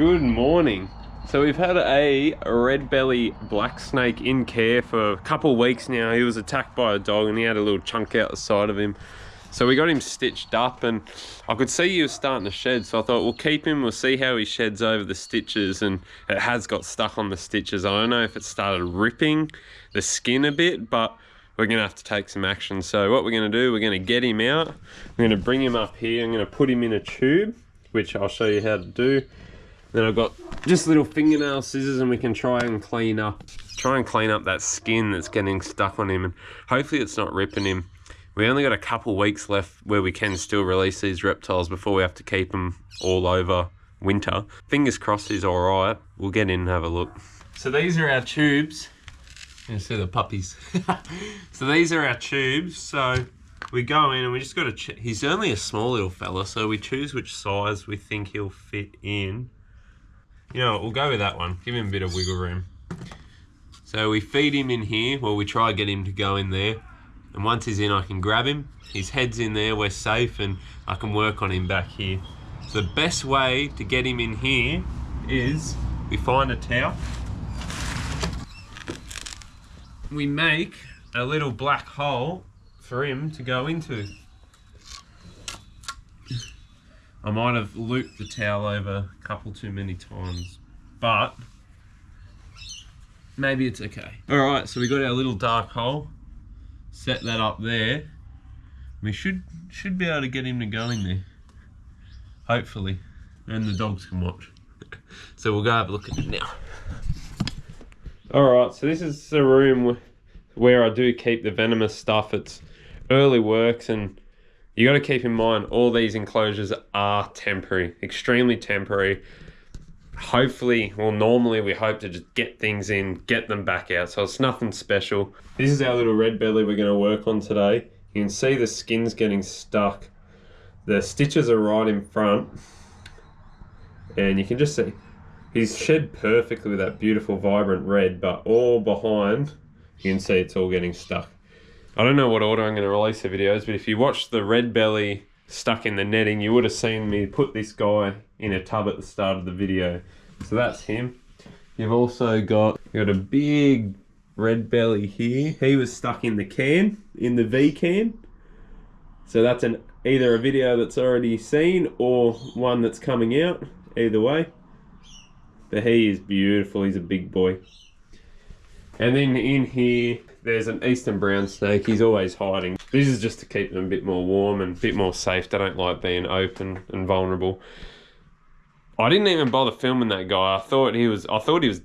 Good morning. So we've had a red-belly black snake in care for a couple of weeks now. He was attacked by a dog and he had a little chunk out the side of him. So we got him stitched up and I could see he was starting to shed. So I thought we'll keep him, we'll see how he sheds over the stitches, and it has got stuck on the stitches. I don't know if it started ripping the skin a bit, but we're gonna have to take some action. So what we're gonna do, we're gonna get him out. We're gonna bring him up here. I'm gonna put him in a tube, which I'll show you how to do. Then I've got just little fingernail scissors and we can try and clean up that skin that's getting stuck on him, and hopefully it's not ripping him. We only got a couple weeks left where we can still release these reptiles before we have to keep them all over winter. Fingers crossed he's all right. We'll get in and have a look. So these are our tubes. You can see the puppies. So these are our tubes. So we go in and we just got to he's only a small little fella, so we choose which size we think he'll fit in. You know what, we'll go with that one. Give him a bit of wiggle room. So we feed him in here. Well, we try to get him to go in there. And once he's in, I can grab him. His head's in there, we're safe, and I can work on him back here. So the best way to get him in here is we find a towel. We make a little black hole for him to go into. I might have looped the towel over a couple too many times, but maybe it's okay. All right, so we got our little dark hole. Set that up there. We should be able to get him to go in there, hopefully, and the dogs can watch. So we'll go have a look at it now. All right, so this is the room where I do keep the venomous stuff. It's early works, and you got to keep in mind all these enclosures are temporary, extremely temporary. Hopefully, well, normally we hope to just get things in, get them back out, so it's nothing special. This is our little red belly we're going to work on today. You can see the skin's getting stuck. The stitches are right in front, and you can just see he's shed perfectly with that beautiful vibrant red, but all behind you can see it's all getting stuck. I don't know what order I'm going to release the videos, but if you watched the red belly stuck in the netting, you would have seen me put this guy in a tub at the start of the video. So that's him. You've also got a big red belly here. He was stuck in the can, in the V can. So that's either a video that's already seen or one that's coming out, either way. But he is beautiful, he's a big boy. And then in here, there's an eastern brown snake. He's always hiding. This is just to keep them a bit more warm and a bit more safe. They don't like being open and vulnerable. I didn't even bother filming that guy. I thought he was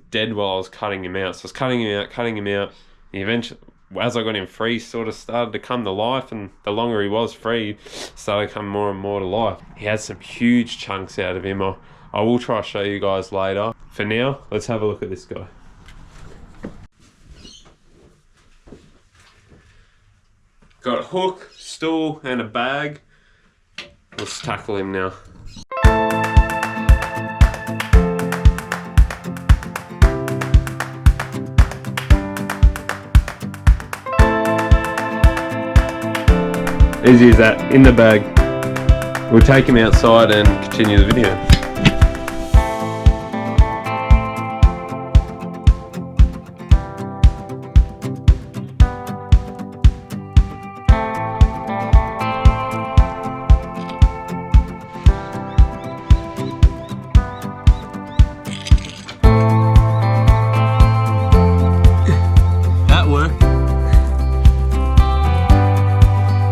dead while I was cutting him out. So I was cutting him out. He eventually, as I got him free, he sort of started to come to life, and the longer he was free, he started to come more and more to life. He had some huge chunks out of him. I will try to show you guys later. For now, let's have a look at this guy. Got a hook, stool, and a bag. Let's tackle him now. Easy as that, in the bag. We'll take him outside and continue the video.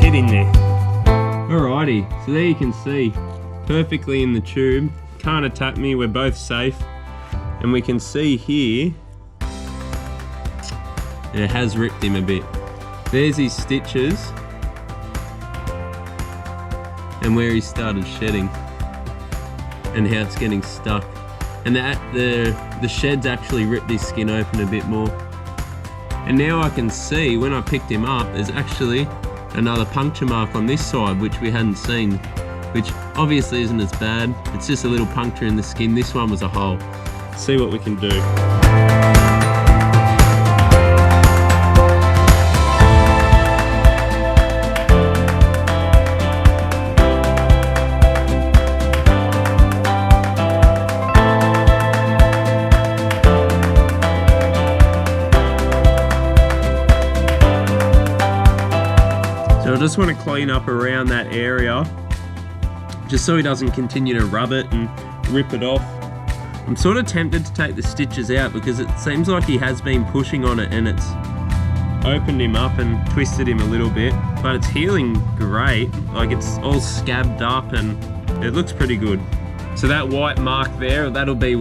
In there. Alrighty, so there you can see, perfectly in the tube, can't attack me, we're both safe, and we can see here, and it has ripped him a bit. There's his stitches, and where he started shedding, and how it's getting stuck. And the shed's actually ripped his skin open a bit more. And now I can see, when I picked him up, there's actually another puncture mark on this side, which we hadn't seen, which obviously isn't as bad. It's just a little puncture in the skin. This one was a hole. See what we can do. just want to clean up around that area, just so he doesn't continue to rub it and rip it off. I'm sort of tempted to take the stitches out because it seems like he has been pushing on it and it's opened him up and twisted him a little bit, but it's healing great. Like, it's all scabbed up and it looks pretty good. So that white mark there, that'll be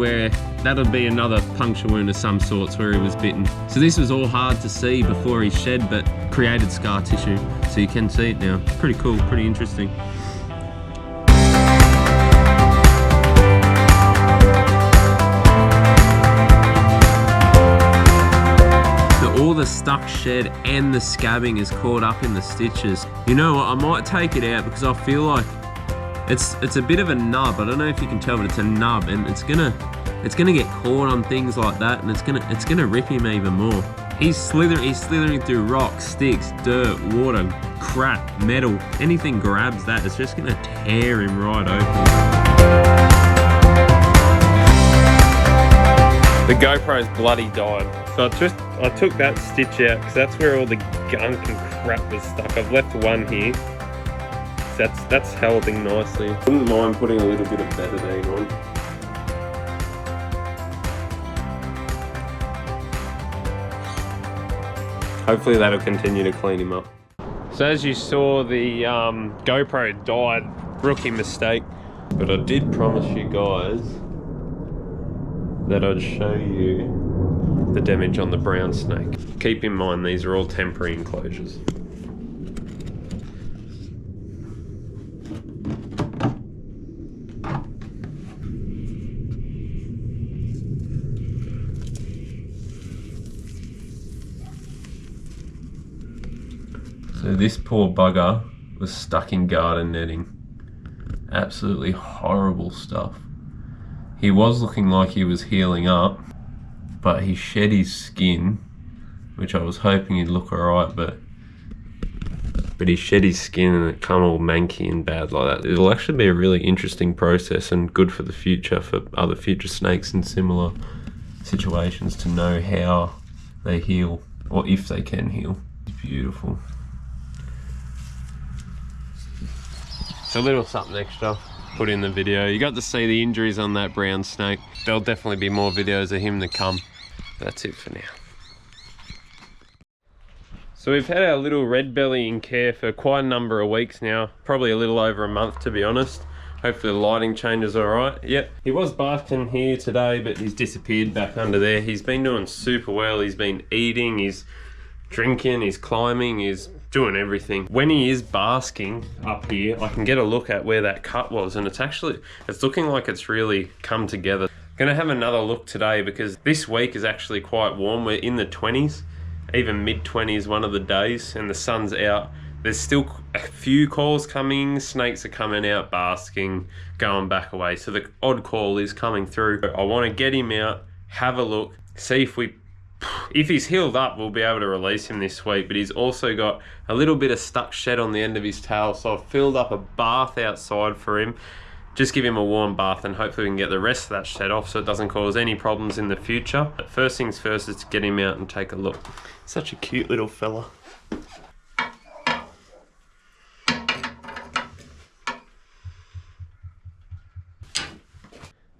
another puncture wound of some sorts where he was bitten. So this was all hard to see before he shed, but created scar tissue. So you can see it now. Pretty cool, pretty interesting. All the stuck shed and the scabbing is caught up in the stitches. You know what, I might take it out because I feel like it's a bit of a nub. I don't know if you can tell, but it's a nub, and it's gonna get caught on things like that, and it's gonna rip him even more. He's slithering through rocks, sticks, dirt, water, crap, metal. Anything grabs that, it's just gonna tear him right open. The GoPro's bloody died. So I took that stitch out because that's where all the gunk and crap was stuck. I've left one here. So that's holding nicely. Wouldn't mind putting a little bit of betadine on. Hopefully that'll continue to clean him up. So as you saw, the GoPro died. Rookie mistake. But I did promise you guys that I'd show you the damage on the brown snake. Keep in mind, these are all temporary enclosures. So this poor bugger was stuck in garden netting. Absolutely horrible stuff. He was looking like he was healing up, but he shed his skin, which I was hoping he'd look alright, but he shed his skin and it come all manky and bad like that. It'll actually be a really interesting process and good for the future, for other future snakes in similar situations, to know how they heal, or if they can heal. It's beautiful. It's a little something extra put in the video. You got to see the injuries on that brown snake. There'll definitely be more videos of him to come. That's it for now. So we've had our little red-belly in care for quite a number of weeks now, probably a little over a month to be honest. Hopefully the lighting changes all right. Yep, he was basking here today, but he's disappeared back under there. He's been doing super well. He's been eating, he's drinking, he's climbing, he's doing everything. When he is basking up here, I can get a look at where that cut was, and it's looking like it's really come together. Gonna have another look today because this week is actually quite warm. We're in the 20s, even mid-20s one of the days, and the sun's out. There's still a few calls coming. Snakes are coming out basking, going back away. So the odd call is coming through. I want to get him out, have a look, see if he's healed up, we'll be able to release him this week. But he's also got a little bit of stuck shed on the end of his tail, so I've filled up a bath outside for him. Just give him a warm bath and hopefully we can get the rest of that shed off so it doesn't cause any problems in the future. But first things first is to get him out and take a look. Such a cute little fella.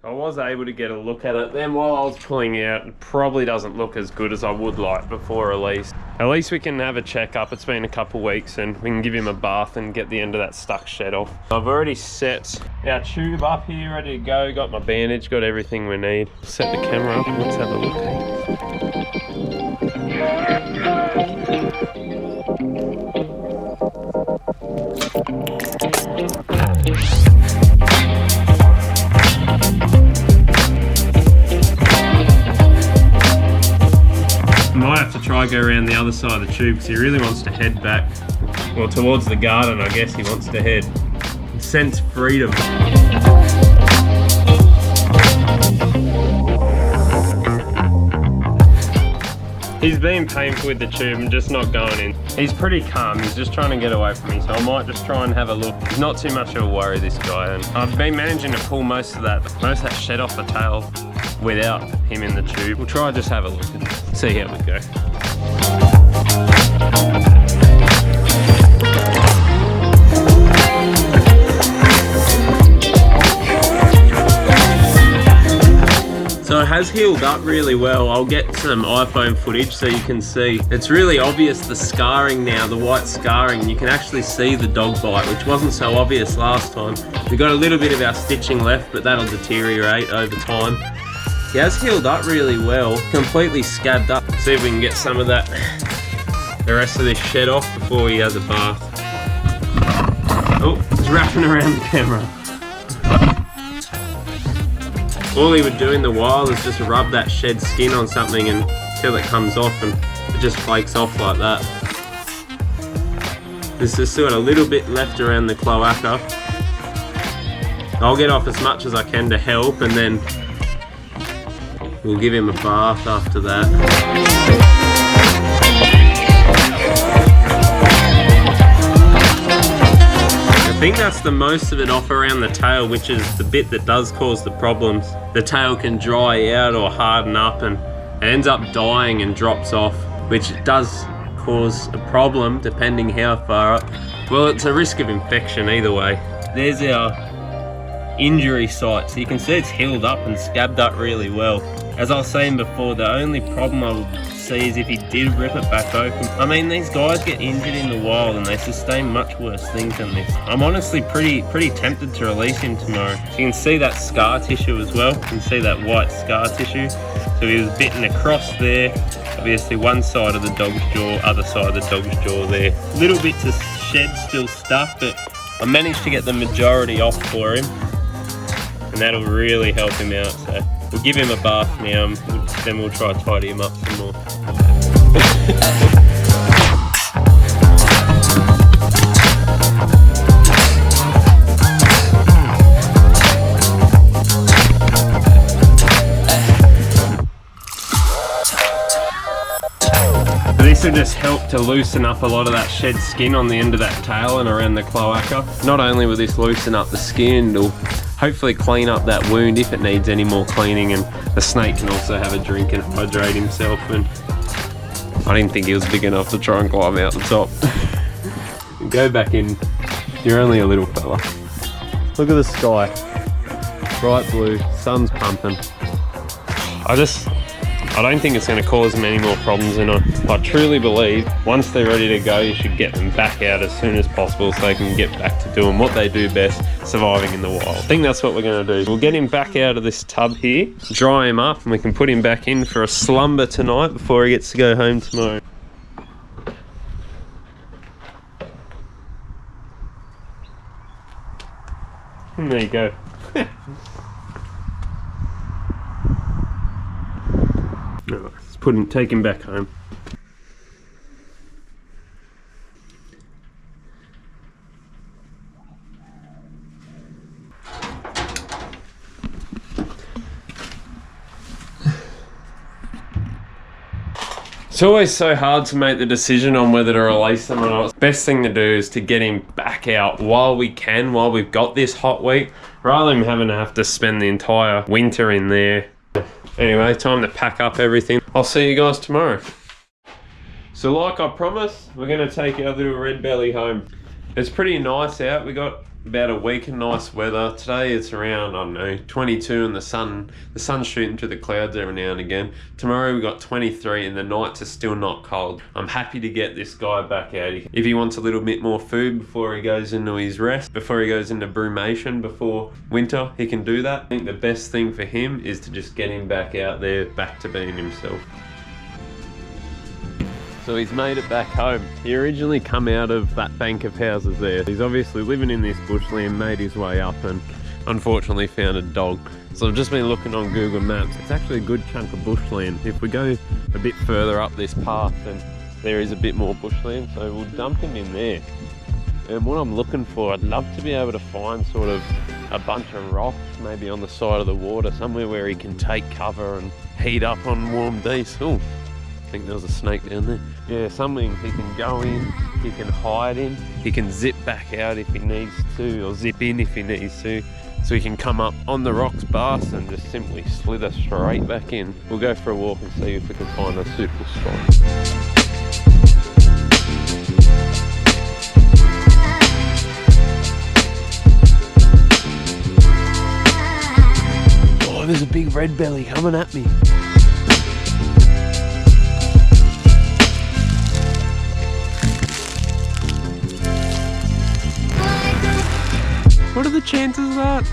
I was able to get a look at it. Then while I was pulling out, it probably doesn't look as good as I would like before release. At least we can have a check-up. It's been a couple weeks and we can give him a bath and get the end of that stuck shed off. I've already set our tube up here, ready to go. Got my bandage, got everything we need. Set the camera up and let's have a look. Might have to try go around the other side of the tube because he really wants to head back, well, towards the garden. I guess he wants to head. Sense freedom. He's being painful with the tube and just not going in. He's pretty calm. He's just trying to get away from me, so I might just try and have a look. He's not too much of a worry, this guy, and I've been managing to pull most of that shed off the tail without him in the tube. We'll try and just have a look and see how we go. So it has healed up really well. I'll get some iPhone footage so you can see. It's really obvious, the scarring now, the white scarring. You can actually see the dog bite, which wasn't so obvious last time. We've got a little bit of our stitching left, but that'll deteriorate over time. He has healed up really well, completely scabbed up. See if we can get some of that, the rest of this shed off before he has a bath. Oh, he's wrapping around the camera. All he would do in the wild is just rub that shed skin on something until it comes off, and it just flakes off like that. There's just still got a little bit left around the cloaca. I'll get off as much as I can to help, and then we'll give him a bath after that. I think that's the most of it off around the tail, which is the bit that does cause the problems. The tail can dry out or harden up, and it ends up dying and drops off, which does cause a problem depending how far up. Well, it's a risk of infection either way. There's our injury site, so you can see it's healed up and scabbed up really well. As I was saying before, the only problem I would see is if he did rip it back open. I mean, these guys get injured in the wild and they sustain much worse things than this. I'm honestly pretty tempted to release him tomorrow. So you can see that scar tissue as well. You can see that white scar tissue. So he was bitten across there. Obviously one side of the dog's jaw, other side of the dog's jaw there. Little bits of shed still stuck, but I managed to get the majority off for him. And that'll really help him out. So we'll give him a bath now, then we'll try to tidy him up some more. This will just help to loosen up a lot of that shed skin on the end of that tail and around the cloaca. Not only will this loosen up the skin, it'll hopefully clean up that wound if it needs any more cleaning, and the snake can also have a drink and hydrate himself. And I didn't think he was big enough to try and climb out the top. Go back in. You're only a little fella. Look at the sky. Bright blue, sun's pumping. I don't think it's going to cause them any more problems, and I truly believe once they're ready to go, you should get them back out as soon as possible so they can get back to doing what they do best, surviving in the wild. I think that's what we're going to do. We'll get him back out of this tub here, dry him up, and we can put him back in for a slumber tonight before he gets to go home tomorrow. And there you go. Let's take him back home. It's always so hard to make the decision on whether to release them or not. Best thing to do is to get him back out while we can, while we've got this hot week, rather than having to have to spend the entire winter in there. Anyway, time to pack up everything. I'll see you guys tomorrow. So like I promised, we're going to take our little Red-Belly home. It's pretty nice out. We got about a week of nice weather. Today it's around, I don't know, 22, and the sun's shooting through the clouds every now and again. Tomorrow we got 23 and the nights are still not cold. I'm happy to get this guy back out. If he wants a little bit more food before he goes into his rest, before he goes into brumation before winter, he can do that. I think the best thing for him is to just get him back out there, back to being himself. So he's made it back home. He originally come out of that bank of houses there. He's obviously living in this bushland, made his way up, and unfortunately found a dog. So I've just been looking on Google Maps. It's actually a good chunk of bushland. If we go a bit further up this path, then there is a bit more bushland, so we'll dump him in there. And what I'm looking for, I'd love to be able to find sort of a bunch of rocks, maybe on the side of the water, somewhere where he can take cover and heat up on warm days. Oh, I think there was a snake down there. Yeah, something he can go in, he can hide in, he can zip back out if he needs to, or zip in if he needs to. So he can come up on the rocks bars and just simply slither straight back in. We'll go for a walk and see if we can find a suitable spot. Oh, there's a big red belly coming at me. What are the chances of that?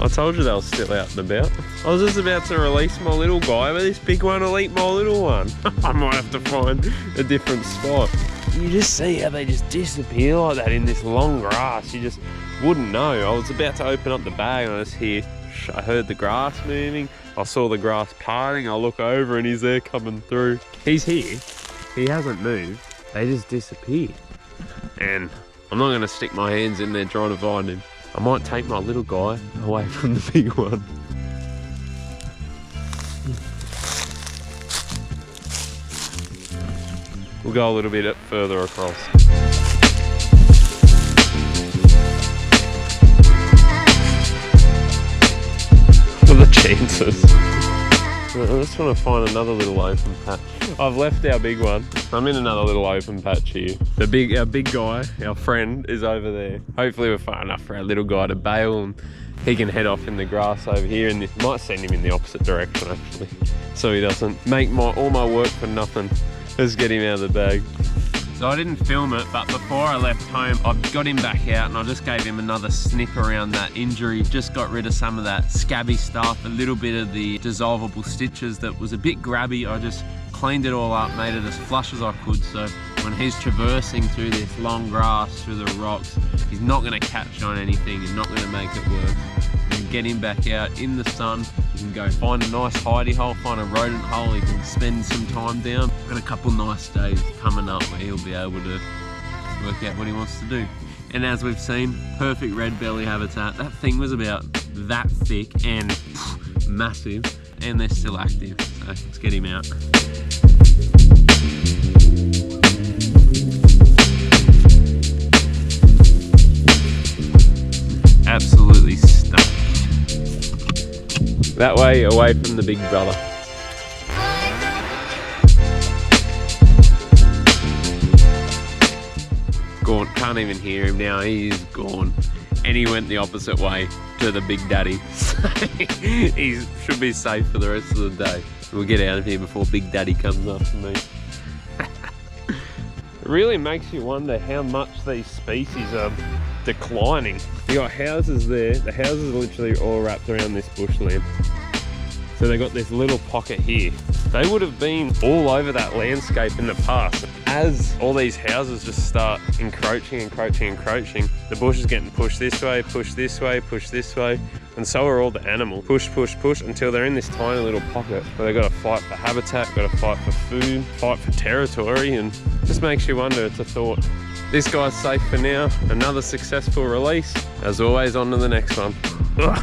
I told you they were still out and about. I was just about to release my little guy, but this big one will eat my little one. I might have to find a different spot. You just see how they just disappear like that in this long grass. You just wouldn't know. I was about to open up the bag and I heard the grass moving. I saw the grass parting. I look over and he's there coming through. He's here. He hasn't moved. They just disappear. And I'm not going to stick my hands in there trying to find him. I might take my little guy away from the big one. We'll go a little bit further across. What are the chances? I just want to find another little open patch. I've left our big one. I'm in another little open patch here. Our big guy, our friend, is over there. Hopefully we're far enough for our little guy to bail and he can head off in the grass over here, and this might send him in the opposite direction actually, so he doesn't make all my work for nothing. Let's get him out of the bag. So I didn't film it, but before I left home, I got him back out and I just gave him another snip around that injury. Just got rid of some of that scabby stuff, a little bit of the dissolvable stitches that was a bit grabby. I just cleaned it all up, made it as flush as I could, so when he's traversing through this long grass, through the rocks, he's not gonna catch on anything and not gonna make it worse. And get him back out in the sun. You can go find a nice hidey hole, find a rodent hole, he can spend some time down. And a couple nice days coming up where he'll be able to work out what he wants to do. And as we've seen, perfect red belly habitat. That thing was about that thick and massive, and they're still active. So let's get him out. Absolutely stunning. That way, away from the big brother. Gone, can't even hear him now, he is gone. And he went the opposite way to the big daddy. So he should be safe for the rest of the day. We'll get out of here before big daddy comes after me. It really makes you wonder how much these species are declining. You got houses there, the houses are literally all wrapped around this bushland. So they got this little pocket here. They would have been all over that landscape in the past. As all these houses just start encroaching, the bush is getting pushed this way, pushed this way, pushed this way, and so are all the animals. Push, push, push, until they're in this tiny little pocket where they've got to fight for habitat, got to fight for food, fight for territory, and it just makes you wonder. It's a thought. This guy's safe for now. Another successful release. As always, on to the next one. Ugh.